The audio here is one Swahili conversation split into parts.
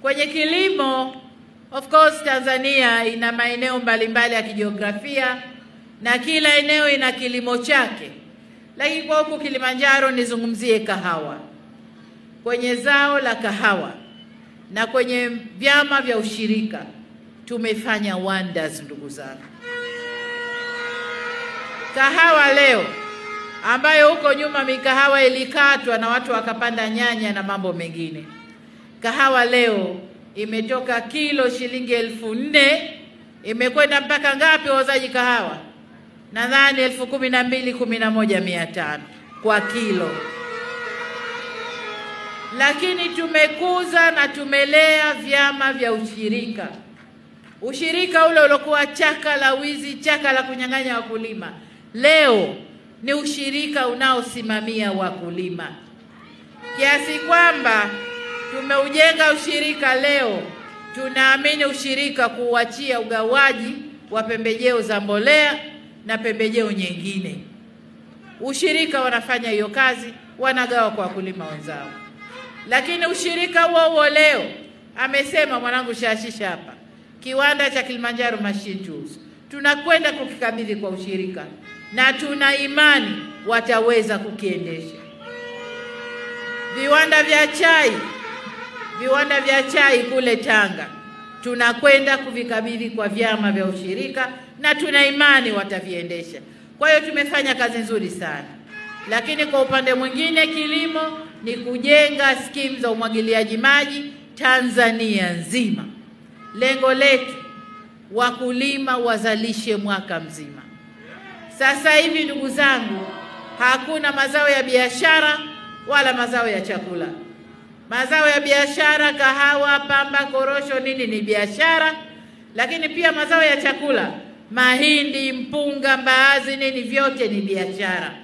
Kwenye kilimo, of course Tanzania ina maeneo mbalimbali ya kijiografia na kila eneo ina kilimo chake. Lakini kwa huku Kilimanjaro nizungumzie kahawa. Kwenye zao la kahawa na kwenye vyama vya ushirika tumefanya wonders ndugu zangu. Kahawa leo ambayo huko nyuma mikahawa ilikatwa na watu wakapanda nyanya na mambo mengine. Kahawa leo imetoka kilo shilingi 4,000 imekwenda mpaka ngapi wauzaji kahawa? Nadhani 12,000 11,500 kwa kilo. Lakini tumekuza na tumelea vyama vya ushirika. Ushirika ule uliokuwa chaka la wizi, chaka la kunyang'anya wakulima, leo ni ushirika unaosimamia wakulima. Kiasi kwamba tumeujenga ushirika leo, tunaamini ushirika kuachia ugawaji wa pembejeo za mbolea na pembejeo nyingine. Ushirika wanafanya hiyo kazi, wanagawa kwa wakulima wenzao. Lakini ushirika huo leo amesema mwanangu Shashisha hapa, kiwanda cha Kilimanjaro Machine Tools tunakwenda kukikabidhi kwa ushirika na tuna imani wataweza kukiendesha. Viwanda vya chai kule Tanga tunakwenda kuvikabidhi kwa vyama vya ushirika na tuna imani wataviendesha. Kwa hiyo tumefanya kazi nzuri sana. Lakini kwa upande mwingine kilimo ni kujenga skimu za umwagiliaji maji Tanzania nzima. Lengo letu wakulima wazalishe mwaka mzima. Sasa hivi ndugu zangu, hakuna mazao ya biashara wala mazao ya chakula. Mazao ya biashara, kahawa, pamba, korosho, nini ni biashara, lakini pia mazao ya chakula, mahindi, mpunga, mbaazi, nini vyote ni biashara.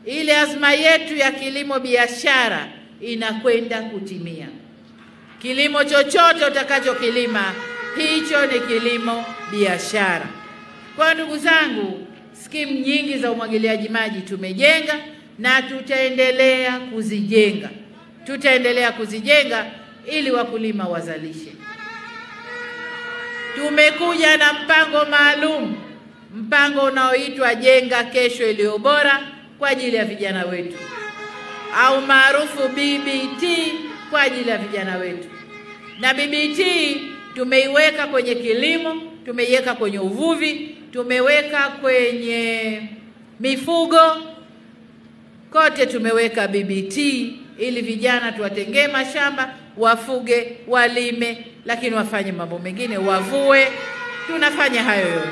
Ile azma yetu ya kilimo biashara inakwenda kutimia. Kilimo chochote utakachokilima, hicho ni kilimo biashara. Kwa ndugu zangu, skimu nyingi za umwagiliaji maji tumejenga na tutaendelea kuzijenga ili wakulima wazalishe. Tumekuja na mpango maalum, mpango unaoitwa Jenga Kesho Iliyo Bora kwa ajili ya vijana wetu, au maarufu BBT kwa ajili ya vijana wetu. Na BBT tumeiweka kwenye kilimo, tumeiweka kwenye uvuvi, tumeweka kwenye mifugo, kote tumeweka BBT ili vijana tuwatengee mashamba, wafuge, walime, lakini wafanye mambo mengine, wavue. Tunafanya hayo yote.